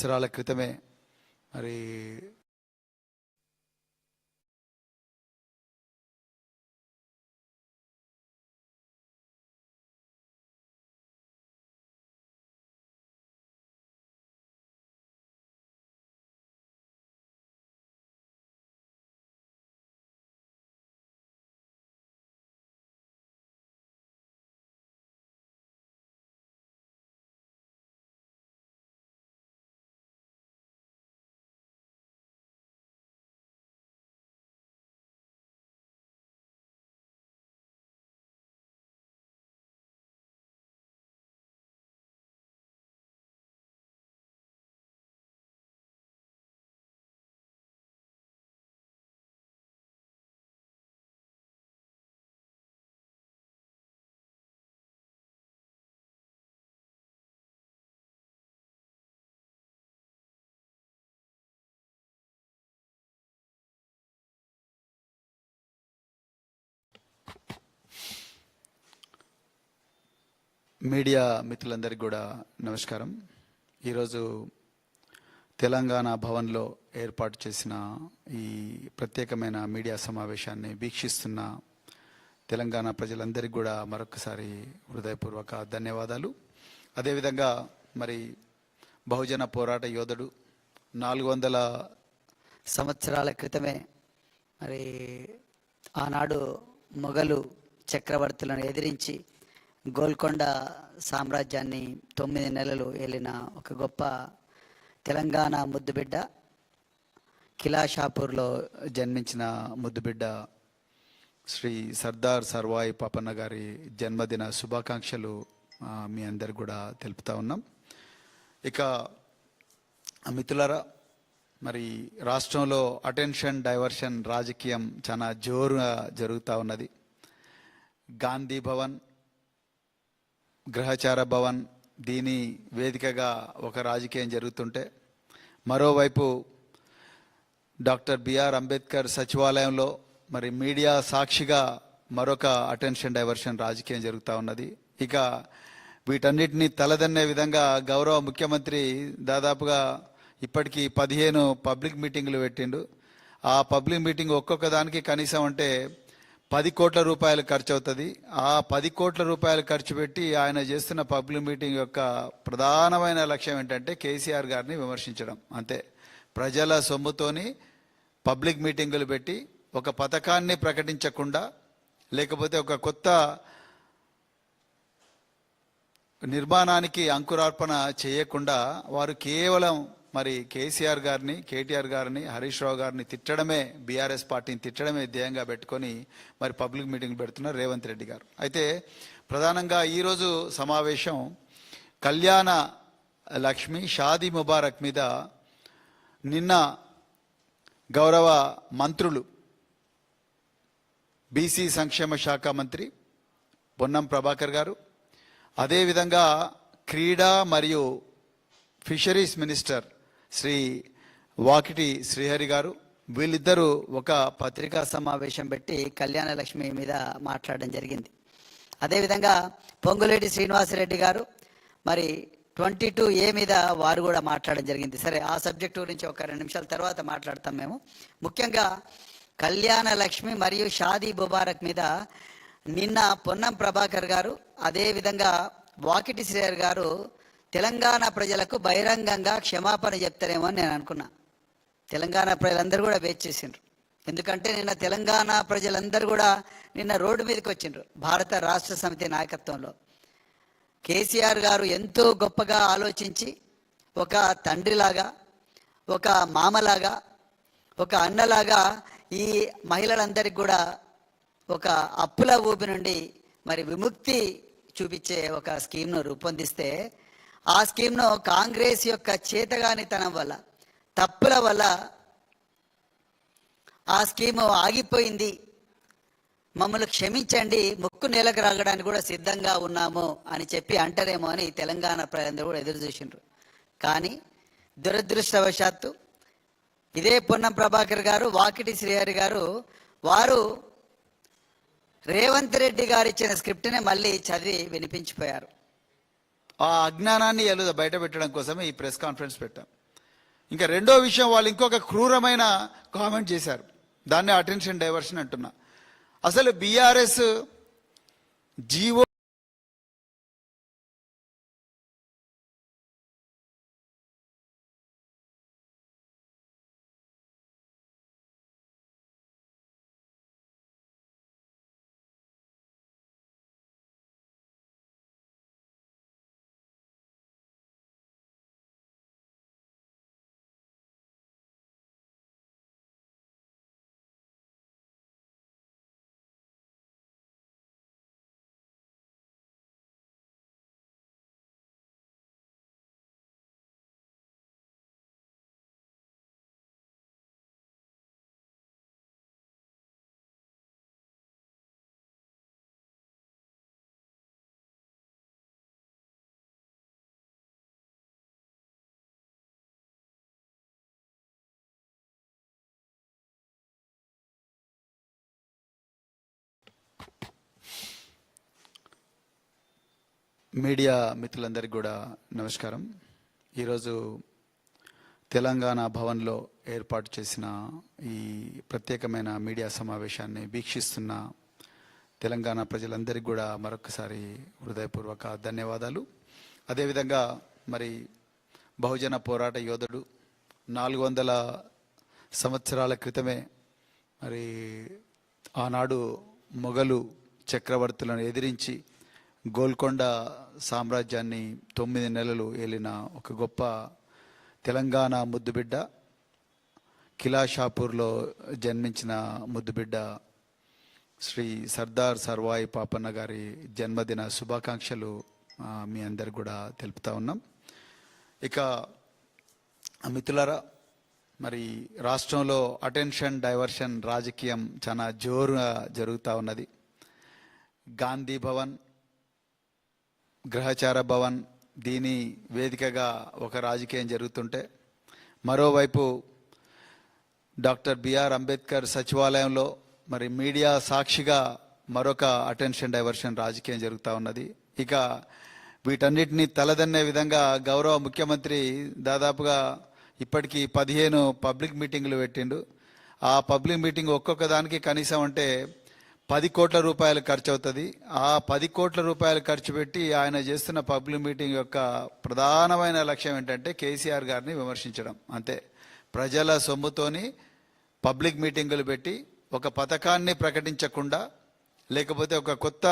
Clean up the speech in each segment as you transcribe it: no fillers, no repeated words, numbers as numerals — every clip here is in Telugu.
సంవత్సరాల క్రితమే మరి మీడియా మిత్రులందరికీ కూడా నమస్కారం. ఈరోజు తెలంగాణ భవన్లో ఏర్పాటు చేసిన ఈ ప్రత్యేకమైన మీడియా సమావేశాన్ని వీక్షిస్తున్న తెలంగాణ ప్రజలందరికీ కూడా మరొకసారి హృదయపూర్వక ధన్యవాదాలు. అదేవిధంగా మరి బహుజన పోరాట యోధుడు 400 సంవత్సరాల క్రితమే మరి ఆనాడు మొఘలు చక్రవర్తులను ఎదిరించి గోల్కొండ సామ్రాజ్యాన్ని 9 నెలలు ఏలిన ఒక గొప్ప తెలంగాణ ముద్దుబిడ్డ, కిలాషాపూర్లో జన్మించిన ముద్దుబిడ్డ శ్రీ సర్దార్ సర్వాయి పాపన్న గారి జన్మదిన శుభాకాంక్షలు మీ అందరికి కూడా తెలుపుతా ఉన్నాం. ఇక మిత్రులారా, మరి రాష్ట్రంలో అటెన్షన్ డైవర్షన్ రాజకీయం చాలా జోరుగా జరుగుతూ ఉన్నది. గాంధీ భవన్, గ్రహచార భవన్ దీని వేదికగా ఒక రాజకీయం జరుగుతుంటే, మరోవైపు డాక్టర్ బిఆర్ అంబేద్కర్ సచివాలయంలో మరి మీడియా సాక్షిగా మరొక అటెన్షన్ డైవర్షన్ రాజకీయం జరుగుతూ ఉన్నది. ఇక వీటన్నిటిని తలదన్నే విధంగా గౌరవ ముఖ్యమంత్రి దాదాపుగా ఇప్పటికీ 15 పబ్లిక్ మీటింగులు పెట్టిండు. ఆ పబ్లిక్ మీటింగ్ ఒక్కొక్క దానికి కనీసం అంటే 10 కోట్ల రూపాయలు ఖర్చు అవుతుంది. ఆ 10 కోట్ల రూపాయలు ఖర్చు పెట్టి ఆయన చేస్తున్న పబ్లిక్ మీటింగ్ యొక్క ప్రధానమైన లక్ష్యం ఏంటంటే కేసీఆర్ గారిని విమర్శించడం. అంతే. ప్రజల సొమ్ముతోని పబ్లిక్ మీటింగులు పెట్టి ఒక పథకాన్ని ప్రకటించకుండా, లేకపోతే ఒక కొత్త నిర్మాణానికి అంకురార్పణ చేయకుండా వారు కేవలం మరి కేసీఆర్ గారిని, కేటీఆర్ గారిని, హరీష్ రావు గారిని తిట్టడమే, బీఆర్ఎస్ పార్టీని తిట్టడమే ధ్యేయంగా పెట్టుకొని మరి పబ్లిక్ మీటింగ్ పెడుతున్నారు రేవంత్ రెడ్డి గారు. అయితే ప్రధానంగా ఈరోజు సమావేశం కళ్యాణ లక్ష్మి షాదీ ముబారక్ మీద నిన్న గౌరవ మంత్రులు, బీసీ సంక్షేమ శాఖ మంత్రి పొన్నం ప్రభాకర్ గారు, అదేవిధంగా క్రీడా మరియు ఫిషరీస్ మినిస్టర్ శ్రీ వాకిటి శ్రీహరి గారు, వీళ్ళిద్దరూ ఒక పత్రికా సమావేశం పెట్టి కళ్యాణ లక్ష్మి మీద మాట్లాడడం జరిగింది. అదేవిధంగా పొంగులేటి శ్రీనివాసరెడ్డి గారు మరి 22A మీద వారు కూడా మాట్లాడడం జరిగింది. సరే, ఆ సబ్జెక్టు గురించి ఒక 2 నిమిషాల తర్వాత మాట్లాడతాం మేము. ముఖ్యంగా కళ్యాణ లక్ష్మి మరియు షాదీ ముబారక్ మీద నిన్న పొన్నం ప్రభాకర్ గారు, అదేవిధంగా వాకిటి శ్రీహరి గారు తెలంగాణ ప్రజలకు బహిరంగంగా క్షమాపణ చెప్తారేమో అని నేను అనుకున్నా. తెలంగాణ ప్రజలందరూ కూడా వెయిట్ చేసిండ్రు. ఎందుకంటే నిన్న తెలంగాణ ప్రజలందరూ కూడా నిన్న రోడ్డు మీదకి వచ్చిండ్రు. భారత రాష్ట్ర సమితి నాయకత్వంలో కేసీఆర్ గారు ఎంతో గొప్పగా ఆలోచించి ఒక తండ్రిలాగా, ఒక మామలాగా, ఒక అన్నలాగా ఈ మహిళలందరికీ కూడా ఒక అప్పుల ఊపి నుండి మరి విముక్తి చూపించే ఒక స్కీమ్ను రూపొందిస్తే, ఆ స్కీమ్ను కాంగ్రెస్ యొక్క చేతగానితనం వల్ల, తప్పుల వల్ల ఆ స్కీము ఆగిపోయింది. మమ్మల్ని క్షమించండి, ముక్కు నేలకు రాగడానికి కూడా సిద్ధంగా ఉన్నాము అని చెప్పి అంటారేమో అని తెలంగాణ ప్రజలందరూ కూడా ఎదురు చూసిండ్రు. కానీ దురదృష్టవశాత్తు ఇదే పొన్నం ప్రభాకర్ గారు, వాకిటి శ్రీహరి గారు వారు రేవంత్ రెడ్డి గారు ఇచ్చిన స్క్రిప్ట్నే మళ్ళీ చదివి వినిపించిపోయారు. ఆ అజ్ఞానాన్ని బయట పెట్టడం కోసమే ఈ ప్రెస్ కాన్ఫరెన్స్ పెట్టాం. ఇంకా రెండో విషయం, వాళ్ళు ఇంకొక క్రూరమైన కామెంట్ చేశారు. దాన్ని అటెన్షన్ డైవర్షన్ అంటున్నా. అసలు బీఆర్ఎస్ జీవో మీడియా మిత్రులందరికీ కూడా నమస్కారం. ఈరోజు తెలంగాణ భవన్లో ఏర్పాటు చేసిన ఈ ప్రత్యేకమైన మీడియా సమావేశాన్ని వీక్షిస్తున్న తెలంగాణ ప్రజలందరికీ కూడా మరొకసారి హృదయపూర్వక ధన్యవాదాలు. అదేవిధంగా మరి బహుజన పోరాట యోధుడు 400 సంవత్సరాల క్రితమే మరి ఆనాడు మొఘలు చక్రవర్తులను ఎదిరించి గోల్కొండ సామ్రాజ్యాన్ని 9 నెలలు ఏలిన ఒక గొప్ప తెలంగాణ ముద్దుబిడ్డ, కిలాషాపూర్లో జన్మించిన ముద్దుబిడ్డ శ్రీ సర్దార్ సర్వాయి పాపన్న గారి జన్మదిన శుభాకాంక్షలు మీ అందరికి కూడా తెలుపుతా ఉన్నాం. ఇక మిత్రులారా, మరి రాష్ట్రంలో అటెన్షన్ డైవర్షన్ రాజకీయం చాలా జోరుగా జరుగుతూ ఉన్నది. గాంధీ భవన్, గ్రహచార భవన్ దీని వేదికగా ఒక రాజకీయం జరుగుతుంటే, మరోవైపు డాక్టర్ బిఆర్ అంబేద్కర్ సచివాలయంలో మరి మీడియా సాక్షిగా మరొక అటెన్షన్ డైవర్షన్ రాజకీయం జరుగుతూ ఉన్నది. ఇక వీటన్నిటిని తలదన్నే విధంగా గౌరవ ముఖ్యమంత్రి దాదాపుగా ఇప్పటికీ 15 పబ్లిక్ మీటింగులు పెట్టిండు. ఆ పబ్లిక్ మీటింగ్ ఒక్కొక్క దానికి కనీసం అంటే 10 కోట్ల రూపాయలు ఖర్చు అవుతుంది. ఆ 10 కోట్ల రూపాయలు ఖర్చు పెట్టి ఆయన చేస్తున్న పబ్లిక్ మీటింగ్ యొక్క ప్రధానమైన లక్ష్యం ఏంటంటే కేసీఆర్ గారిని విమర్శించడం. అంతే. ప్రజల సొమ్ముతోని పబ్లిక్ మీటింగులు పెట్టి ఒక పథకాన్ని ప్రకటించకుండా, లేకపోతే ఒక కొత్త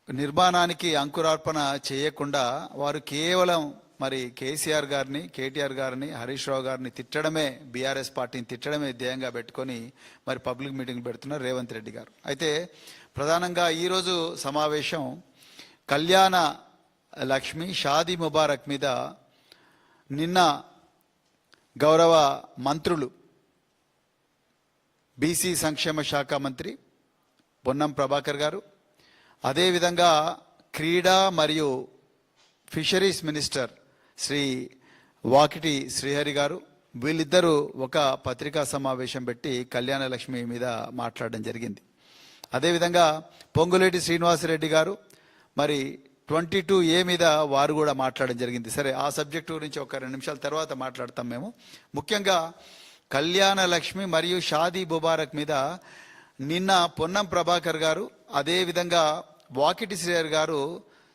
నిర్మాణానికి అంకురార్పణ చేయకుండా వారు కేవలం మరి కేసీఆర్ గారిని, కేటీఆర్ గారిని, హరీష్ రావు గారిని తిట్టడమే, బీఆర్ఎస్ పార్టీని తిట్టడమే ధ్యేయంగా పెట్టుకొని మరి పబ్లిక్ మీటింగ్ పెడుతున్నారు రేవంత్ రెడ్డి గారు. అయితే ప్రధానంగా ఈరోజు సమావేశం కళ్యాణ లక్ష్మి షాదీ ముబారక్ మీద నిన్న గౌరవ మంత్రులు, బీసీ సంక్షేమ శాఖ మంత్రి పొన్నం ప్రభాకర్ గారు, అదేవిధంగా క్రీడా మరియు ఫిషరీస్ మినిస్టర్ శ్రీ వాకిటి శ్రీహరి గారు, వీళ్ళిద్దరూ ఒక పత్రికా సమావేశం పెట్టి కళ్యాణ లక్ష్మి మీద మాట్లాడడం జరిగింది. అదేవిధంగా పొంగులేటి శ్రీనివాసరెడ్డి గారు మరి 22A మీద వారు కూడా మాట్లాడడం జరిగింది. సరే, ఆ సబ్జెక్టు గురించి ఒక 2 నిమిషాల తర్వాత మాట్లాడతాం మేము. ముఖ్యంగా కళ్యాణ లక్ష్మి మరియు షాదీ ముబారక్ మీద నిన్న పొన్నం ప్రభాకర్ గారు, అదేవిధంగా వాకిటి శ్రీహరి గారు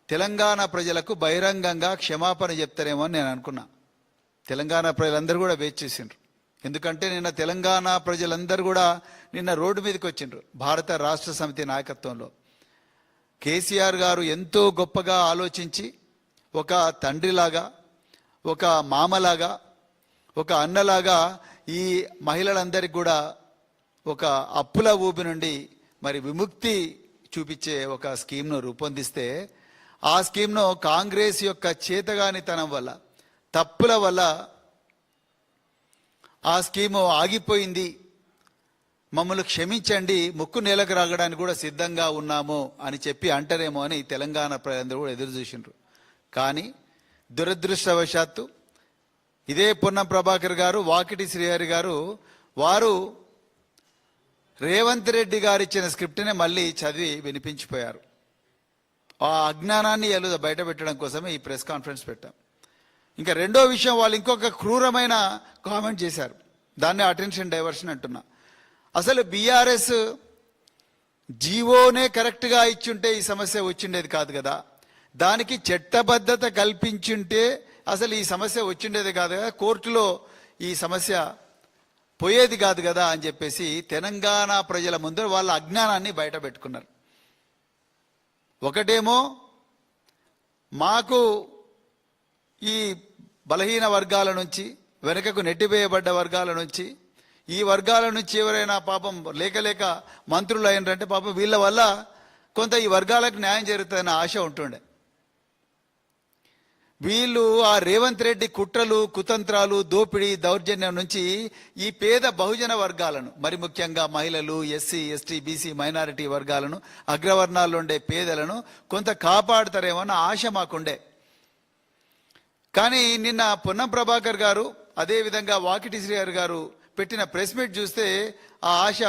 తెలంగాణ ప్రజలకు బహిరంగంగా క్షమాపణ చెప్తారేమో అని నేను అనుకున్నా. తెలంగాణ ప్రజలందరూ కూడా వేచి చేసిండ్రు. ఎందుకంటే నిన్న తెలంగాణ ప్రజలందరూ కూడా నిన్న రోడ్డు మీదకి వచ్చిండ్రు. భారత రాష్ట్ర సమితి నాయకత్వంలో కేసీఆర్ గారు ఎంతో గొప్పగా ఆలోచించి ఒక తండ్రిలాగా, ఒక మామలాగా, ఒక అన్నలాగా ఈ మహిళలందరికీ కూడా ఒక అప్పుల ఊబి నుండి మరి విముక్తి చూపించే ఒక స్కీమ్ను రూపొందిస్తే, ఆ స్కీమ్ను కాంగ్రెస్ యొక్క చేతగానితనం వల్ల, తప్పుల వల్ల ఆ స్కీము ఆగిపోయింది. మమ్మల్ని క్షమించండి, ముక్కు నేలకు రాగడానికి కూడా సిద్ధంగా ఉన్నాము అని చెప్పి అంటారేమో అని తెలంగాణ ప్రజలందరూ కూడా ఎదురు చూసిండ్రు. కానీ దురదృష్టవశాత్తు ఇదే పొన్నం ప్రభాకర్ గారు, వాకిటి శ్రీహరి గారు వారు రేవంత్ రెడ్డి గారు ఇచ్చిన స్క్రిప్ట్నే మళ్ళీ చదివి వినిపించిపోయారు. ఆ అజ్ఞానాన్ని బయట పెట్టడం కోసమే ఈ ప్రెస్ కాన్ఫరెన్స్ పెట్టాం. ఇంకా రెండో విషయం, వాళ్ళు ఇంకొక క్రూరమైన కామెంట్ చేశారు, దాన్ని అటెన్షన్ డైవర్షన్ అంటున్నా. అసలు బీఆర్ఎస్ జీవోనే కరెక్ట్గా ఇచ్చుంటే ఈ సమస్య వచ్చిండేది కాదు కదా, దానికి చట్టబద్ధత కల్పించుంటే అసలు ఈ సమస్య వచ్చిండేది కాదు కదా, కోర్టులో ఈ సమస్య పోయేది కాదు కదా అని చెప్పేసి తెలంగాణ ప్రజల ముందు వాళ్ళ అజ్ఞానాన్ని బయట పెట్టుకున్నారు. ఒకటేమో మాకు ఈ బలహీన వర్గాల నుంచి, వెనుకకు నెట్టివేయబడ్డ వర్గాల నుంచి, ఈ వర్గాల నుంచి ఎవరైనా పాపం లేక మంత్రులు అయినారంటే పాపం వీళ్ళ వల్ల కొంత ఈ వర్గాలకు న్యాయం జరుగుతుందన్న ఆశ ఉంటుండే. వీళ్ళు ఆ రేవంత్ రెడ్డి కుట్రలు, కుతంత్రాలు, దోపిడీ, దౌర్జన్యం నుంచి ఈ పేద బహుజన వర్గాలను, మరి ముఖ్యంగా మహిళలు, ఎస్సీ, ఎస్టీ, బీసీ, మైనారిటీ వర్గాలను, అగ్రవర్ణాల్లో ఉండే పేదలను కొంత కాపాడుతారేమో అన్న ఆశ మాకుండే. కానీ నిన్న పొన్నం ప్రభాకర్ గారు, అదేవిధంగా వాకిటి శ్రీహరి గారు పెట్టిన ప్రెస్ మీట్ చూస్తే ఆ ఆశ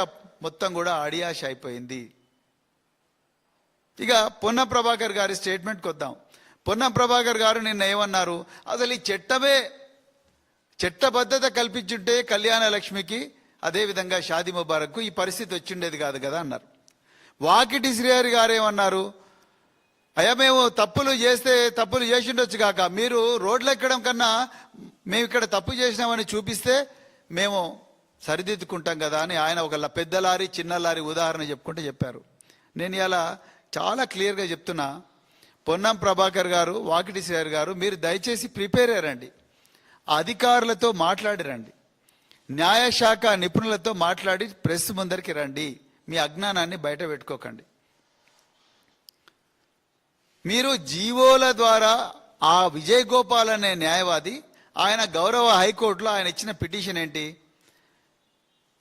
మొత్తం కూడా అడియాశ అయిపోయింది. ఇక పొన్నం ప్రభాకర్ గారి స్టేట్మెంట్కి వద్దాం. పొన్నం ప్రభాకర్ గారు నిన్న ఏమన్నారు, అసలు ఈ చట్టబద్ధత కల్పించుంటే కళ్యాణ లక్ష్మికి, అదేవిధంగా షాదీ ముబారక్కు ఈ పరిస్థితి వచ్చిండేది కాదు కదా అన్నారు. వాకిటి శ్రీహరి గారు ఏమన్నారు, అయ్యా మేము తప్పులు చేసి ఉండొచ్చు కాక, మీరు రోడ్లు ఎక్కడం కన్నా మేము ఇక్కడ తప్పు చేసినామని చూపిస్తే మేము సరిదిద్దుకుంటాం కదా అని ఆయన ఒక పెద్ద లారీ, చిన్న లారీ ఉదాహరణ చెప్పుకుంటూ చెప్పారు. నేను ఇలా చాలా క్లియర్గా చెప్తున్నా, పొన్నం ప్రభాకర్ గారు, వాకిటి శ్రీహరి గారు, మీరు దయచేసి ప్రిపేర్ అయ్యారండి, అధికారులతో మాట్లాడిరండి, న్యాయశాఖ నిపుణులతో మాట్లాడి ప్రెస్ ముందరికి రండి, మీ అజ్ఞానాన్ని బయట పెట్టుకోకండి. మీరు జీవోల ద్వారా ఆ విజయ్ గోపాల్ అనే న్యాయవాది, ఆయన గౌరవ హైకోర్టులో ఆయన ఇచ్చిన పిటిషన్ ఏంటి,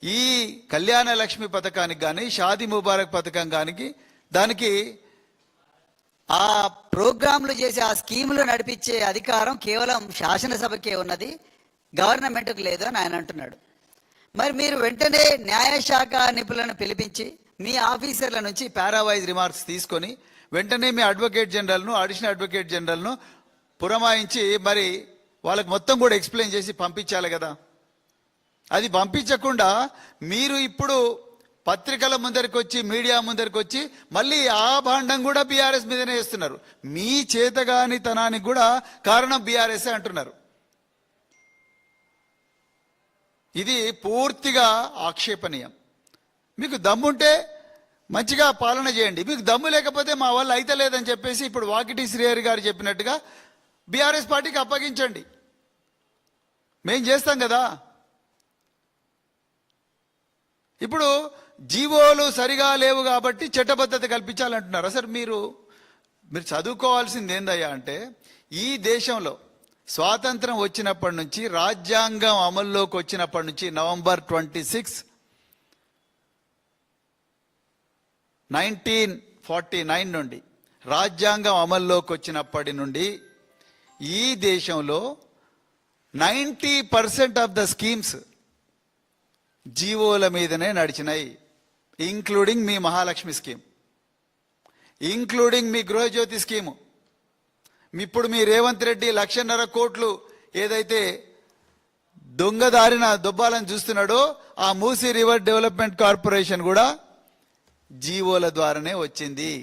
ఈ కళ్యాణ లక్ష్మి పథకానికి కానీ, షాదీ ముబారక్ పథకం కానీ, దానికి ఆ ప్రోగ్రాంలు చేసి ఆ స్కీములు నడిపించే అధికారం కేవలం శాసనసభకే ఉన్నది, గవర్నమెంట్కు లేదు అని ఆయన అంటున్నాడు. మరి మీరు వెంటనే న్యాయశాఖ నిపుణులను పిలిపించి మీ ఆఫీసర్ల నుంచి పారావైజ్ రిమార్క్స్ తీసుకొని వెంటనే మీ అడ్వకేట్ జనరల్ను, అడిషనల్ అడ్వకేట్ జనరల్ను పురమాయించి మరి వాళ్ళకి మొత్తం కూడా ఎక్స్ప్లెయిన్ చేసి పంపించాలి కదా. అది పంపించకుండా మీరు ఇప్పుడు పత్రికల ముందరికి వచ్చి, మీడియా ముందరికి వచ్చి మళ్ళీ ఆ భాండం కూడా బీఆర్ఎస్ మీదనే వేస్తున్నారు. మీ చేతగానితనానికి కూడా కారణం బీఆర్ఎస్ అంటున్నారు. ఇది పూర్తిగా ఆక్షేపణీయం. మీకు దమ్ముంటే మంచిగా పాలన చేయండి, మీకు దమ్ము లేకపోతే మా వల్ల అయితే లేదని చెప్పేసి ఇప్పుడు వాకిటి శ్రీహరి గారు చెప్పినట్టుగా బీఆర్ఎస్ పార్టీకి అప్పగించండి, మేం చేస్తాం కదా. ఇప్పుడు జీవోలు సరిగా లేవు కాబట్టి చట్టబద్ధత కల్పించాలంటున్నారు. అసలు మీరు చదువుకోవాల్సింది ఏందయ్యా అంటే, ఈ దేశంలో స్వాతంత్రం వచ్చినప్పటి నుంచి, రాజ్యాంగం అమల్లోకి వచ్చినప్పటి నుంచి, నవంబర్ 26, 1949 నుండి రాజ్యాంగం అమల్లోకి వచ్చినప్పటి నుండి ఈ దేశంలో 90% ఆఫ్ ద స్కీమ్స్ జీవోల మీదనే నడిచినాయి, ఇంక్లూడింగ్ మీ మహాలక్ష్మి స్కీమ్, ఇంక్లూడింగ్ మీ గృహజ్యోతి స్కీము. ఇప్పుడు మీ రేవంత్ రెడ్డి 1,50,000 కోట్లు ఏదైతే దొంగదారిన దొబ్బాలని చూస్తున్నాడో, ఆ మూసీ రివర్ డెవలప్మెంట్ కార్పొరేషన్ కూడా జీవోల ద్వారానే వచ్చింది.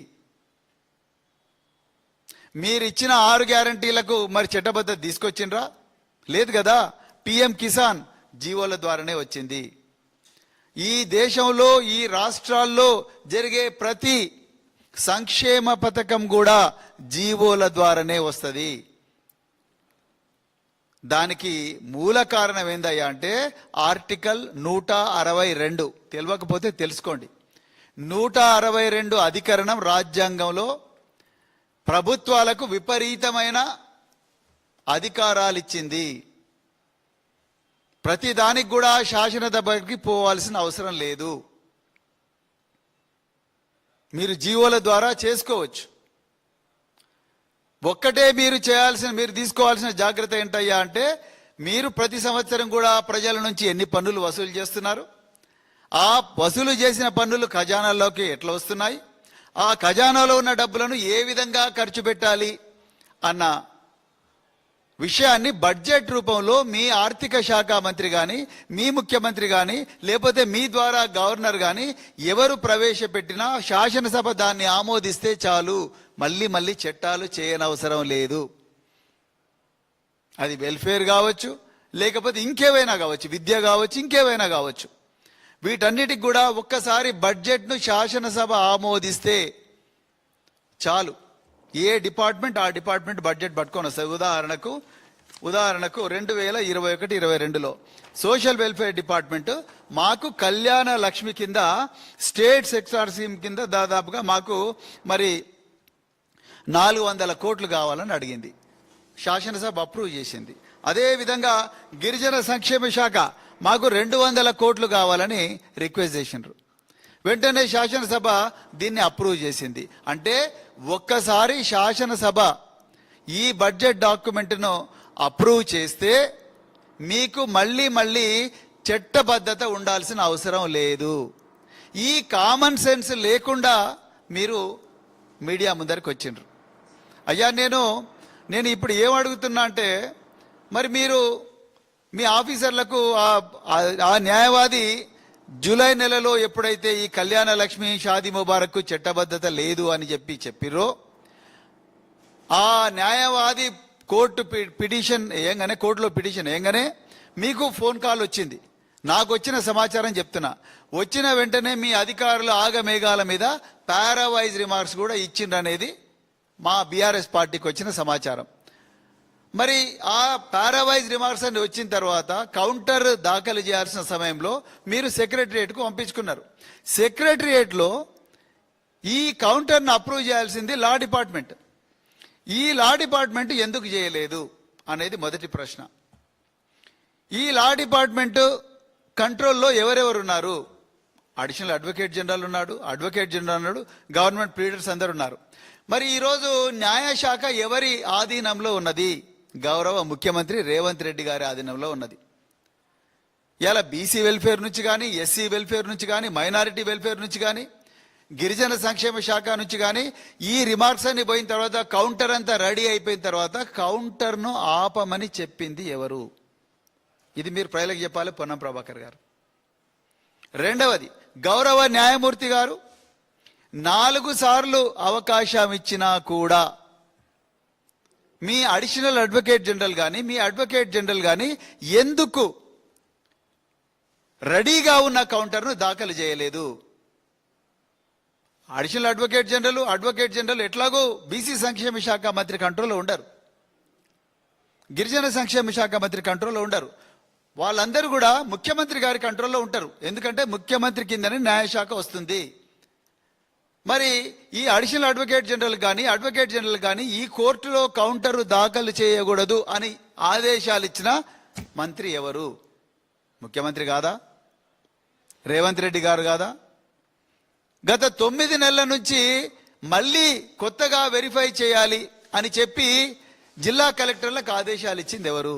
మీరు ఇచ్చిన 6 గ్యారంటీలకు మరి చట్టబద్ధత తీసుకొచ్చిండ్రా? లేదు కదా. పిఎం కిసాన్ జీవోల ద్వారానే వచ్చింది. ఈ దేశంలో, ఈ రాష్ట్రాల్లో జరిగే ప్రతి సంక్షేమ పథకం కూడా జీవోల ద్వారానే వస్తుంది. దానికి మూల కారణం ఏందయ్యా అంటే ఆర్టికల్ 162. తెలియకపోతే తెలుసుకోండి. 162 అధికరణం రాజ్యాంగంలో ప్రభుత్వాలకు విపరీతమైన అధికారాలు ఇచ్చింది. ప్రతి దానికి కూడా శాసనసభకి పోవాల్సిన అవసరం లేదు, మీరు జీవోల ద్వారా చేసుకోవచ్చు. ఒక్కటే మీరు తీసుకోవాల్సిన జాగ్రత్త ఏంటయ్యా అంటే, మీరు ప్రతి సంవత్సరం కూడా ప్రజల నుంచి ఎన్ని పన్నులు వసూలు చేస్తున్నారు, ఆ వసూలు చేసిన పన్నులు ఖజానాల్లోకి ఎట్లా వస్తున్నాయి, ఆ ఖజానాలో ఉన్న డబ్బులను ఏ విధంగా ఖర్చు పెట్టాలి అన్న విషయాన్ని బడ్జెట్ రూపంలో మీ ఆర్థిక శాఖ మంత్రి కానీ, మీ ముఖ్యమంత్రి కానీ, లేకపోతే మీ ద్వారా గవర్నర్ కానీ ఎవరు ప్రవేశపెట్టినా శాసనసభ దాన్ని ఆమోదిస్తే చాలు. మళ్ళీ మళ్ళీ చట్టాలు చేయనవసరం లేదు. అది వెల్ఫేర్ కావచ్చు, లేకపోతే ఇంకేవైనా కావచ్చు, విద్య కావచ్చు, ఇంకేవైనా కావచ్చు. వీటన్నిటికి కూడా ఒక్కసారి బడ్జెట్ను శాసనసభ ఆమోదిస్తే చాలు. ఏ డిపార్ట్మెంట్ ఆ డిపార్ట్మెంట్ బడ్జెట్ పట్టుకొని వస్తుంది. ఉదాహరణకు 2021-22లో సోషల్ వెల్ఫేర్ డిపార్ట్మెంట్ మాకు కళ్యాణ లక్ష్మి కింద స్టేట్ సెక్టార్ స్కీమ్ కింద దాదాపుగా మాకు మరి 400 కోట్లు కావాలని అడిగింది. శాసనసభ అప్రూవ్ చేసింది. అదేవిధంగా గిరిజన సంక్షేమ శాఖ మాకు 200 కోట్లు కావాలని రిక్వెస్ట్ చేసినారు. వెంటనే శాసనసభ దీన్ని అప్రూవ్ చేసింది. అంటే ఒక్కసారి శాసనసభ ఈ బడ్జెట్ డాక్యుమెంట్ను అప్రూవ్ చేస్తే మీకు మళ్ళీ చట్టబద్ధత ఉండాల్సిన అవసరం లేదు. ఈ కామన్ సెన్స్ లేకుండా మీరు మీడియా ముందరికి వచ్చిండ్రు. అయ్యా నేను ఇప్పుడు ఏం అడుగుతున్నా అంటే, మరి మీరు మీ ఆఫీసర్లకు ఆ న్యాయవాది జూలై నెలలో ఎప్పుడైతే ఈ కళ్యాణ లక్ష్మి షాదీ ముబారక్ చట్టబద్ధత లేదు అని చెప్పిర్రో, ఆ న్యాయవాది కోర్టులో పిటిషన్ వేయగానే మీకు ఫోన్ కాల్ వచ్చింది. నాకు వచ్చిన సమాచారం చెప్తున్నా. వచ్చిన వెంటనే మీ అధికారులు ఆగమేఘాల మీద పారావైజ్ రిమార్క్స్ కూడా ఇచ్చిండ్రు అనేది మా బీఆర్ఎస్ పార్టీకి వచ్చిన సమాచారం. మరి ఆ పారావైజ్ రిమార్క్స్ అని వచ్చిన తర్వాత కౌంటర్ దాఖలు చేయాల్సిన సమయంలో మీరు సెక్రటరియేట్కు పంపించుకున్నారు. సెక్రటరియేట్లో ఈ కౌంటర్ను అప్రూవ్ చేయాల్సింది లా డిపార్ట్మెంట్. ఈ లా డిపార్ట్మెంట్ ఎందుకు చేయలేదు అనేది మొదటి ప్రశ్న. ఈ లా డిపార్ట్మెంట్ కంట్రోల్లో ఎవరెవరు ఉన్నారు? అడిషనల్ అడ్వకేట్ జనరల్ ఉన్నాడు, గవర్నమెంట్ ప్లీడర్స్ అందరు ఉన్నారు. మరి ఈరోజు న్యాయశాఖ ఎవరి ఆధీనంలో ఉన్నది? గౌరవ ముఖ్యమంత్రి రేవంత్ రెడ్డి గారి ఆధీనంలో ఉన్నది. ఇలా బీసీ వెల్ఫేర్ నుంచి కానీ, ఎస్సీ వెల్ఫేర్ నుంచి కానీ, మైనారిటీ వెల్ఫేర్ నుంచి కానీ, గిరిజన సంక్షేమ శాఖ నుంచి కానీ ఈ రిమార్క్స్ అన్ని పోయిన తర్వాత కౌంటర్ అంతా రెడీ అయిపోయిన తర్వాత కౌంటర్ను ఆపమని చెప్పింది ఎవరు? ఇది మీరు ప్రజలకు చెప్పాలి, పొన్నం ప్రభాకర్ గారు. రెండవది, గౌరవ న్యాయమూర్తి గారు 4 సార్లు అవకాశం ఇచ్చినా కూడా మీ అడిషనల్ అడ్వకేట్ జనరల్ కానీ ఎందుకు రెడీగా ఉన్న కౌంటర్ను దాఖలు చేయలేదు? అడిషనల్ అడ్వకేట్ జనరల్ ఎట్లాగో బీసీ సంక్షేమ శాఖ మంత్రి కంట్రోల్లో ఉండరు, గిరిజన సంక్షేమ శాఖ మంత్రి కంట్రోల్లో ఉండరు. వాళ్ళందరూ కూడా ముఖ్యమంత్రి గారి కంట్రోల్లో ఉంటారు. ఎందుకంటే ముఖ్యమంత్రి కిందనే న్యాయశాఖ వస్తుంది. మరి ఈ అడిషనల్ అడ్వకేట్ జనరల్ కానీ ఈ కోర్టులో కౌంటర్ దాఖలు చేయకూడదు అని ఆదేశాలు ఇచ్చిన మంత్రి ఎవరు? ముఖ్యమంత్రి కాదా? రేవంత్ రెడ్డి గారు కాదా? గత 9 నెలల నుంచి మళ్ళీ కొత్తగా వెరిఫై చేయాలి అని చెప్పి జిల్లా కలెక్టర్లకు ఆదేశాలు ఇచ్చింది ఎవరు?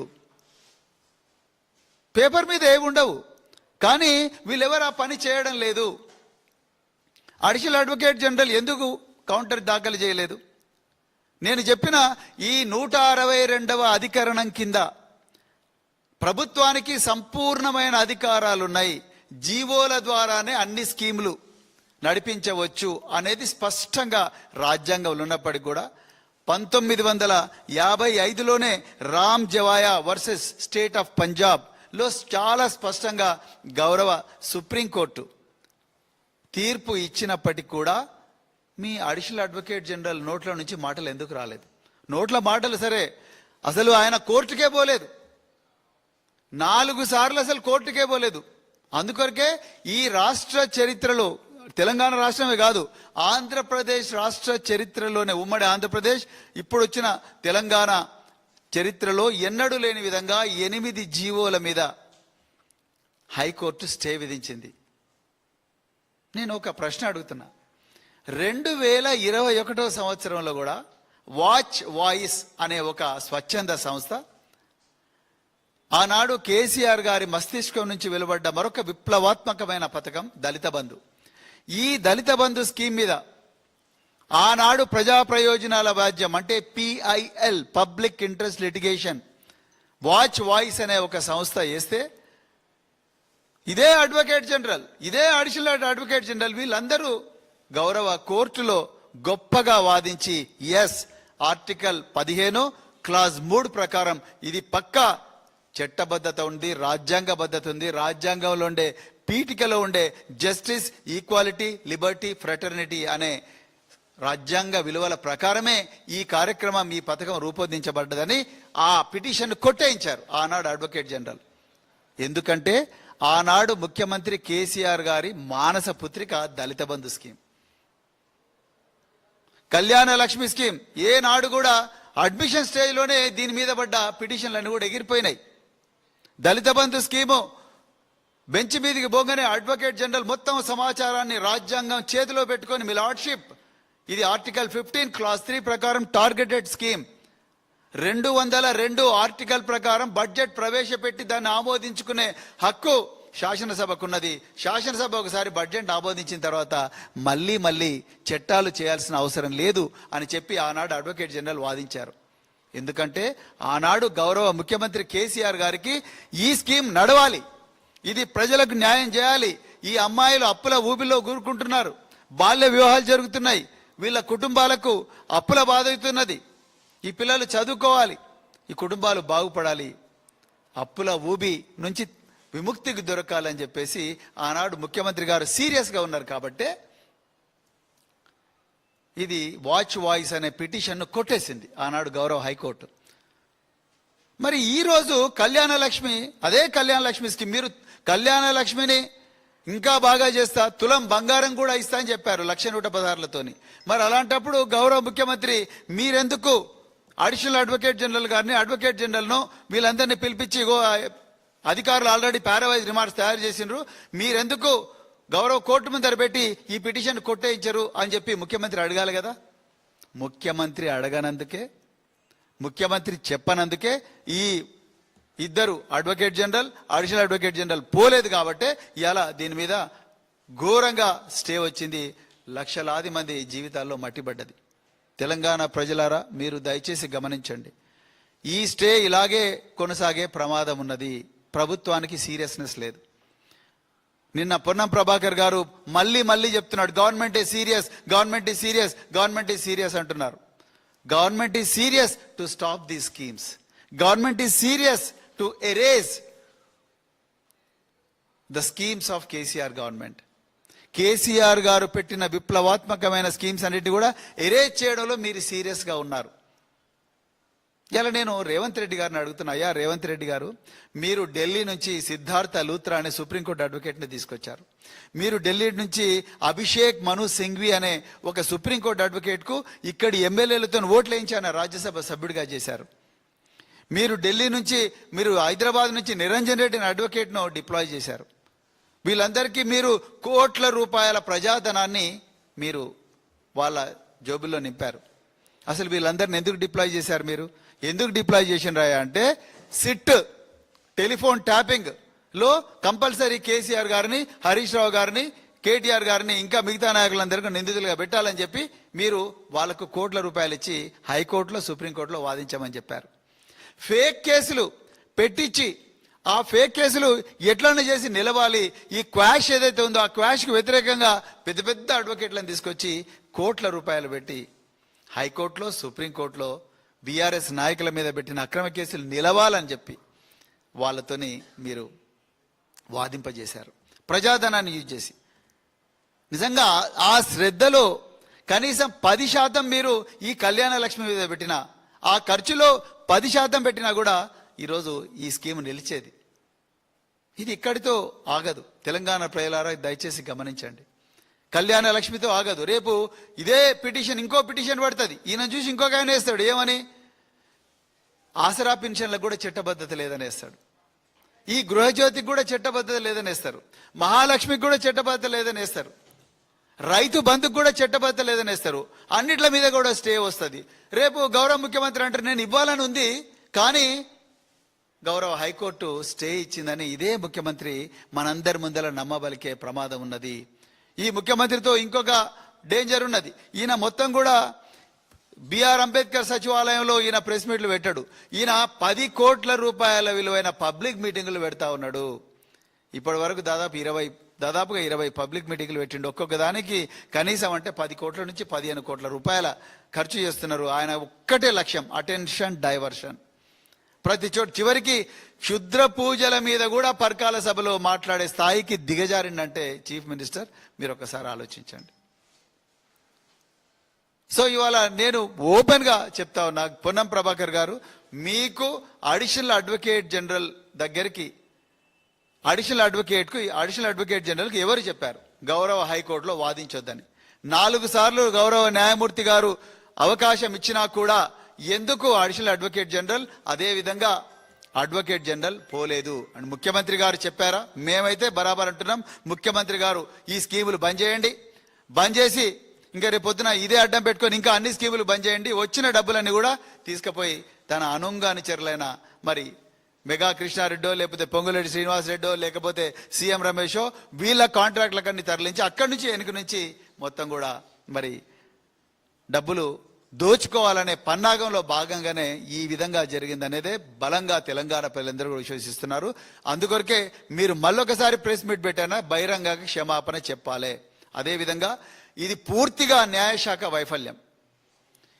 పేపర్ మీద ఏమి ఉండవు, కానీ వీళ్ళెవరు ఆ పని చేయడం లేదు. అడిషనల్ అడ్వకేట్ జనరల్ ఎందుకు కౌంటర్ దాఖలు చేయలేదు? నేను చెప్పిన ఈ 162వ అధికరణం కింద ప్రభుత్వానికి సంపూర్ణమైన అధికారాలున్నాయి. జీవోల ద్వారానే అన్ని స్కీములు నడిపించవచ్చు అనేది స్పష్టంగా రాజ్యాంగంలో ఉన్నప్పటికీ కూడా 1955లోనే Ram Jawaya versus state of Punjab లో చాలా స్పష్టంగా గౌరవ సుప్రీంకోర్టు తీర్పు ఇచ్చినప్పటికీ కూడా మీ అడిషనల్ అడ్వకేట్ జనరల్ నోట్ల నుంచి మాటలు ఎందుకు రాలేదు? నోట్ల మాటలు సరే, అసలు ఆయన కోర్టుకే పోలేదు. 4 సార్లు అసలు కోర్టుకే పోలేదు. అందుకొరకే ఈ రాష్ట్ర చరిత్రలో, తెలంగాణ రాష్ట్రమే కాదు, ఆంధ్రప్రదేశ్ రాష్ట్ర చరిత్రలోనే, ఉమ్మడి ఆంధ్రప్రదేశ్ ఇప్పుడు వచ్చిన తెలంగాణ చరిత్రలో ఎన్నడూ లేని విధంగా 8 జీవోల మీద హైకోర్టు స్టే విధించింది. నేను ఒక ప్రశ్న అడుగుతున్నా. 2021 సంవత్సరంలో కూడా వాచ్ వాయిస్ అనే ఒక స్వచ్ఛంద సంస్థ, ఆనాడు కేసీఆర్ గారి మస్తిష్కం నుంచి వెలువడ్డ మరొక విప్లవాత్మకమైన పథకం దళిత బంధు. ఈ దళిత బంధు స్కీమ్ మీద ఆనాడు ప్రజా ప్రయోజనాల వ్యాజ్యం అంటే PIL, public interest litigation watch voice అనే ఒక సంస్థ వేస్తే ఇదే అడ్వకేట్ జనరల్, ఇదే అడిషనల్ అడ్వకేట్ జనరల్ వీళ్ళందరూ గౌరవ కోర్టులో గొప్పగా వాదించి ఎస్ ఆర్టికల్ 15 క్లాజ్ 3 ప్రకారం ఇది పక్కా చట్టబద్ధత ఉంది, రాజ్యాంగబద్ధత ఉంది, రాజ్యాంగంలో ఉండే పీఠికలో ఉండే జస్టిస్, ఈక్వాలిటీ, లిబర్టీ, ఫ్రెటర్నిటీ అనే రాజ్యాంగ విలువల ప్రకారమే ఈ కార్యక్రమం, ఈ పథకం రూపొందించబడ్డదని ఆ పిటిషన్ కొట్టేయించారు ఆనాడు అడ్వకేట్ జనరల్. ఎందుకంటే ఆనాడు ముఖ్యమంత్రి కేసీఆర్ గారి మానస పుత్రిక దళిత బంధు స్కీమ్, కళ్యాణ లక్ష్మి స్కీమ్ ఏనాడు కూడా అడ్మిషన్ స్టేజ్లోనే దీని మీద పడ్డ పిటిషన్లన్నీ కూడా ఎగిరిపోయినాయి. దళిత బంధు స్కీము బెంచ్ మీదకి పోగానే అడ్వకేట్ జనరల్ మొత్తం సమాచారాన్ని రాజ్యాంగం చేతిలో పెట్టుకొని మీ లార్డ్షిప్ ఇది ఆర్టికల్ 15 క్లాజ్ 3 ప్రకారం టార్గెటెడ్ స్కీమ్ 202 ఆర్టికల్ ప్రకారం బడ్జెట్ ప్రవేశపెట్టి దాన్ని ఆమోదించుకునే హక్కు శాసనసభకున్నది. శాసనసభ ఒకసారి బడ్జెట్ ఆమోదించిన తర్వాత మళ్ళీ చట్టాలు చేయాల్సిన అవసరం లేదు అని చెప్పి ఆనాడు అడ్వకేట్ జనరల్ వాదించారు. ఎందుకంటే ఆనాడు గౌరవ ముఖ్యమంత్రి కేసీఆర్ గారికి ఈ స్కీమ్ నడవాలి, ఇది ప్రజలకు న్యాయం చేయాలి. ఈ అమ్మాయిలు అప్పుల ఊబిలో కూరుకుంటున్నారు, బాల్య వివాహాలు జరుగుతున్నాయి, వీళ్ళ కుటుంబాలకు అప్పుల బాధ అవుతున్నది, ఈ పిల్లలు చదువుకోవాలి, ఈ కుటుంబాలు బాగుపడాలి, అప్పుల ఊబి నుంచి విముక్తికి దొరకాలని చెప్పేసి ఆనాడు ముఖ్యమంత్రి గారు సీరియస్గా ఉన్నారు. కాబట్టే ఇది వాచ్ వాయిస్ అనే పిటిషన్ను కొట్టేసింది ఆనాడు గౌరవ హైకోర్టు. మరి ఈరోజు కళ్యాణ లక్ష్మి, అదే కళ్యాణ లక్ష్మి స్కీమ్, మీరు కళ్యాణ లక్ష్మిని ఇంకా బాగా చేస్తా, తులం బంగారం కూడా ఇస్తా అని చెప్పారు 1,116,000తోని. మరి అలాంటప్పుడు గౌరవ ముఖ్యమంత్రి మీరెందుకు అడిషనల్ అడ్వకేట్ జనరల్ గారిని, అడ్వకేట్ జనరల్ను వీళ్ళందరినీ పిలిపించి అధికారులు ఆల్రెడీ పారావైజ్ రిమార్క్స్ తయారు చేసిండ్రు, మీరెందుకు గౌరవ కోర్టు ముందర పెట్టి ఈ పిటిషన్ కొట్టేయించరు అని చెప్పి ముఖ్యమంత్రి అడగాలి కదా. ముఖ్యమంత్రి అడగనందుకే, ముఖ్యమంత్రి చెప్పనందుకే ఈ ఇద్దరు advocate general, additional advocate general పోలేదు. కాబట్టే ఇవాళ దీని మీద ఘోరంగా స్టే వచ్చింది, లక్షలాది మంది జీవితాల్లో మట్టిపడ్డది. తెలంగాణ ప్రజలారా మీరు దయచేసి గమనించండి, ఈ స్టే ఇలాగే కొనసాగే ప్రమాదం ఉన్నది. ప్రభుత్వానికి సీరియస్నెస్ లేదు. నిన్న పొన్నం ప్రభాకర్ గారు మళ్ళీ చెప్తున్నాడు, government is serious, government is serious, government is serious అంటున్నారు. Government is serious to stop these schemes, government is serious to erase the schemes of KCR government. KCR గారు పెట్టిన విప్లవాత్మకమైన స్కీమ్స్ అన్నిటిని కూడా ఎరేజ్ చేయడంలో మీరు సీరియస్గా ఉన్నారు. ఇలా నేను రేవంత్ రెడ్డి గారిని అడుగుతున్నా, అయ్యా రేవంత్ రెడ్డి గారు, మీరు ఢిల్లీ నుంచి సిద్ధార్థ లూత్రా అనే సుప్రీంకోర్టు అడ్వకేట్ని తీసుకొచ్చారు, మీరు ఢిల్లీ నుంచి అభిషేక్ మను సింఘ్వి అనే ఒక సుప్రీంకోర్టు అడ్వకేట్కు ఇక్కడి ఎమ్మెల్యేలతో ఓట్లు వేయించి ఆయన రాజ్యసభ సభ్యుడిగా చేశారు, మీరు ఢిల్లీ నుంచి, మీరు హైదరాబాద్ నుంచి నిరంజన్ రెడ్డిని అడ్వకేట్ను డిప్లాయ్ చేశారు. వీళ్ళందరికీ మీరు కోట్ల రూపాయల ప్రజాధనాన్ని మీరు వాళ్ళ జోబుల్లో నింపారు. అసలు వీళ్ళందరిని ఎందుకు డిప్లాయ్ చేశారు? మీరు ఎందుకు డిప్లాయ్ చేసినరాయా అంటే, సిట్ టెలిఫోన్ ట్యాపింగ్ లో కంపల్సరీ కేసీఆర్ గారిని, హరీష్ రావు గారిని, కేటీఆర్ గారిని, ఇంకా మిగతా నాయకులందరికీ నిందితులుగా పెట్టాలని చెప్పి మీరు వాళ్ళకు కోట్ల రూపాయలు ఇచ్చి హైకోర్టులో, సుప్రీంకోర్టులో వాదించమని చెప్పారు. ఫేక్ కేసులు పెట్టించి ఆ ఫేక్ కేసులు ఎట్లన్నా చేసి నిలవాలి, ఈ క్వాష్ ఏదైతే ఉందో ఆ క్వాష్కి వ్యతిరేకంగా పెద్ద పెద్ద అడ్వకేట్లను తీసుకొచ్చి కోట్ల రూపాయలు పెట్టి హైకోర్టులో, సుప్రీంకోర్టులో బీఆర్ఎస్ నాయకుల మీద పెట్టిన అక్రమ కేసులు నిలవాలని చెప్పి వాళ్ళతోని మీరు వాదింపజేశారు, ప్రజాధనాన్ని యూజ్ చేసి. నిజంగా ఆ శ్రద్ధలో కనీసం 10% మీరు ఈ కళ్యాణ లక్ష్మి మీద పెట్టిన ఆ ఖర్చులో 10% పెట్టినా కూడా ఈరోజు ఈ స్కీమ్ నిలిచేది. ఇది ఇక్కడితో ఆగదు. తెలంగాణ ప్రజలారా దయచేసి గమనించండి, కళ్యాణ లక్ష్మితో ఆగదు. రేపు ఇదే పిటిషన్ ఇంకో పిటిషన్ పడుతుంది, ఈయన చూసి ఇంకొక ఆయన వేస్తాడు, ఏమని? ఆసరా పెన్షన్లకు కూడా చట్టబద్ధత లేదని వేస్తాడు, ఈ గృహజ్యోతికి కూడా చట్టబద్ధత లేదని వేస్తారు, మహాలక్ష్మికి కూడా చట్టబద్ధత లేదని వేస్తారు, రైతు బంధుకు కూడా చట్టబద్ధత లేదని వేస్తారు. అన్నిట్ల మీద కూడా స్టే వస్తుంది. రేపు గౌరవ ముఖ్యమంత్రి అంటారు, నేను ఇవ్వాలని ఉంది కానీ గౌరవ హైకోర్టు స్టే ఇచ్చిందని ఇదే ముఖ్యమంత్రి మనందరి ముందర నమ్మబలికే ప్రమాదం ఉన్నది. ఈ ముఖ్యమంత్రితో ఇంకొక డేంజర్ ఉన్నది. ఈయన మొత్తం కూడా బిఆర్ అంబేద్కర్ సచివాలయంలో ఈయన ప్రెస్ మీట్లు పెట్టాడు. ఈయన 10 కోట్ల రూపాయల విలువైన పబ్లిక్ మీటింగులు పెడతా ఉన్నాడు. ఇప్పటి వరకు దాదాపుగా 20 పబ్లిక్ మీటింగులు పెట్టిండు. ఒక్కొక్క దానికి కనీసం అంటే 10 కోట్ల నుంచి 15 కోట్ల రూపాయల ఖర్చు చేస్తున్నారు. ఆయన ఒక్కటే లక్ష్యం, అటెన్షన్ డైవర్షన్. ప్రతి చోటు చివరికి క్షుద్ర పూజల మీద కూడా పర్కాల సభలో మాట్లాడే స్థాయికి దిగజారిందంటే చీఫ్ మినిస్టర్, మీరు ఒకసారి ఆలోచించండి. సో ఇవాళ నేను ఓపెన్ గా చెప్తా ఉన్నా, పొన్నం ప్రభాకర్ గారు, మీకు అడిషనల్ అడ్వకేట్ జనరల్ దగ్గరికి, అడిషనల్ అడ్వకేట్ జనరల్కి ఎవరు చెప్పారు గౌరవ హైకోర్టులో వాదించొద్దని? 4 సార్లు గౌరవ న్యాయమూర్తి గారు అవకాశం ఇచ్చినా కూడా ఎందుకు అడిషనల్ అడ్వకేట్ జనరల్, అదే విధంగా అడ్వకేట్ జనరల్ పోలేదు అని ముఖ్యమంత్రి గారు చెప్పారా? మేమైతే బరాబర్ అంటున్నాం, ముఖ్యమంత్రి గారు ఈ స్కీములు బంద్ చేయండి, బంద్ చేసి ఇంకా రేపు పొద్దున ఇదే అడ్డం పెట్టుకొని ఇంకా అన్ని స్కీములు బంద్ చేయండి, వచ్చిన డబ్బులన్నీ కూడా తీసుకుపోయి తన అనుచరులైన మరి మెగా కృష్ణారెడ్డో లేకపోతే పొంగులేటి శ్రీనివాసరెడ్డో లేకపోతే సీఎం రమేషో వీళ్ళ కాంట్రాక్ట్లకన్నీ తరలించి అక్కడి నుంచి వెనుక నుంచి మొత్తం కూడా మరి డబ్బులు దోచుకోవాలనే పన్నాగంలో భాగంగానే ఈ విధంగా జరిగిందనేదే బలంగా తెలంగాణ ప్రజలందరూ కూడా విశ్వసిస్తున్నారు. అందుకొరకే మీరు మళ్ళొకసారి ప్రెస్ మీట్ పెట్టానా బహిరంగంగా క్షమాపణ చెప్పాలి. అదేవిధంగా ఇది పూర్తిగా న్యాయశాఖ వైఫల్యం.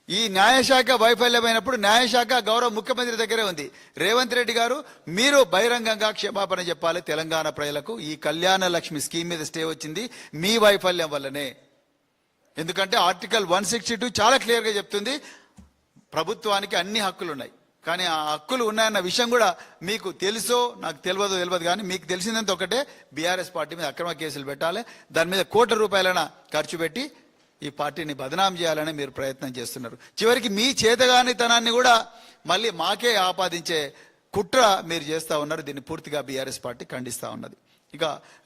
ఈ న్యాయశాఖ వైఫల్యమైనప్పుడు న్యాయశాఖ గౌరవ ముఖ్యమంత్రి దగ్గరే ఉంది. రేవంత్ రెడ్డి గారు, మీరు బహిరంగంగా క్షమాపణ చెప్పాలి తెలంగాణ ప్రజలకు. ఈ కళ్యాణ లక్ష్మి స్కీమ్ మీద స్టే వచ్చింది మీ వైఫల్యం వల్లనే. ఎందుకంటే ఆర్టికల్ 162 చాలా క్లియర్గా చెప్తుంది, ప్రభుత్వానికి అన్ని హక్కులు ఉన్నాయి. కానీ ఆ హక్కులు ఉన్నాయన్న విషయం కూడా మీకు తెలుసో నాకు తెలియదు కానీ మీకు తెలిసిందంత ఒకటే, బీఆర్ఎస్ పార్టీ మీద అక్రమ కేసులు పెట్టాలి, దాని మీద కోట్ల రూపాయలైన ఖర్చు పెట్టి ఈ పార్టీని బదనాం చేయాలని మీరు ప్రయత్నం చేస్తున్నారు. చివరికి మీ చేతగానితనాన్ని కూడా మళ్ళీ మాకే ఆపాదించే కుట్ర మీరు చేస్తూ ఉన్నారు. దీన్ని పూర్తిగా బీఆర్ఎస్ పార్టీ ఖండిస్తూ ఉన్నది. ఇక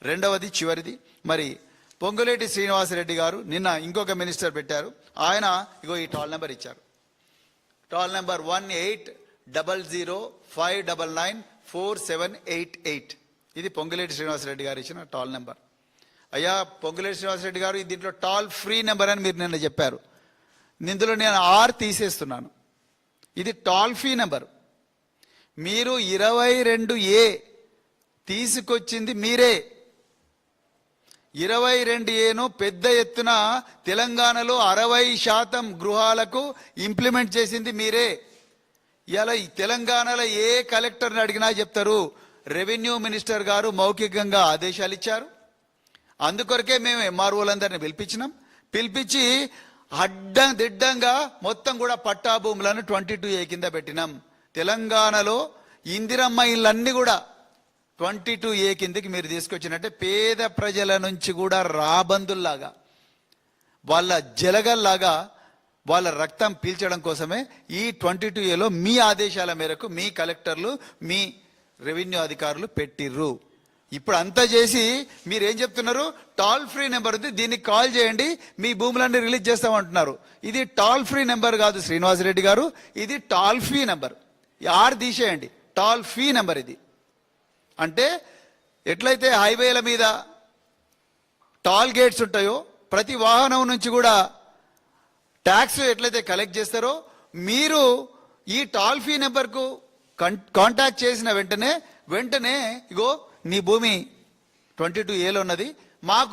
రెండవది చివరిది, మరి పొంగులేటి శ్రీనివాసరెడ్డి గారు నిన్న ఇంకొక మినిస్టర్ పెట్టారు. ఆయన ఇగో ఈ టాల్ నెంబర్ ఇచ్చారు, టాల్ నెంబర్ 1800599478. ఇది పొంగులేటి శ్రీనివాసరెడ్డి గారు ఇచ్చిన టాల్ నెంబర్. అయ్యా పొంగులేటి శ్రీనివాసరెడ్డి గారు, దీంట్లో టాల్ ఫ్రీ నెంబర్ అని మీరు నిన్న చెప్పారు. ఇందులో నేను ఆర్ తీసేస్తున్నాను. ఇది టాల్ ఫ్రీ నెంబర్. మీరు 22A తీసుకొచ్చింది మీరే. 22Aను పెద్ద ఎత్తున తెలంగాణలో 60% గృహాలకు ఇంప్లిమెంట్ చేసింది మీరే. ఇలా ఈ తెలంగాణలో ఏ కలెక్టర్ని అడిగినా చెప్తారు, రెవెన్యూ మినిస్టర్ గారు మౌఖికంగా ఆదేశాలు ఇచ్చారు. అందుకొరకే మేము ఎంఆర్ఓలందరినీ పిలిపించి దిడ్డంగా మొత్తం కూడా పట్టా భూములను 22A కింద పెట్టినాం. తెలంగాణలో ఇందిరమ్మ ఇళ్ళన్నీ కూడా 22A కిందకి మీరు తీసుకొచ్చినట్టే పేద ప్రజల నుంచి కూడా రాబందుల్లాగా, వాళ్ళ జలగల్లాగా వాళ్ళ రక్తం పీల్చడం కోసమే ఈ 22Aలో మీ ఆదేశాల మేరకు మీ కలెక్టర్లు మీ రెవెన్యూ అధికారులు పెట్టిర్రు. ఇప్పుడు అంతా చేసి మీరేం చెప్తున్నారు, టాల్ ఫ్రీ నెంబర్ ఉంది, దీనికి కాల్ చేయండి మీ భూములన్నీ రిలీజ్ చేస్తామంటున్నారు. ఇది టాల్ ఫ్రీ నెంబర్ కాదు శ్రీనివాసరెడ్డి గారు, ఇది టాల్ ఫ్రీ నెంబర్. ఆర్ తీసేయండి, టాల్ ఫ్రీ నెంబర్ ఇది. అంటే ఎట్లయితే హైవేల మీద టాల్ గేట్స్ ఉంటాయో, ప్రతి వాహనం నుంచి కూడా ట్యాక్స్ ఎట్లయితే కలెక్ట్ చేస్తారో, మీరు ఈ టాల్ ఫ్రీ నెంబర్కు కాంటాక్ట్ చేసిన వెంటనే ఇగో నీ భూమి 22Aలో ఉన్నది, మాకు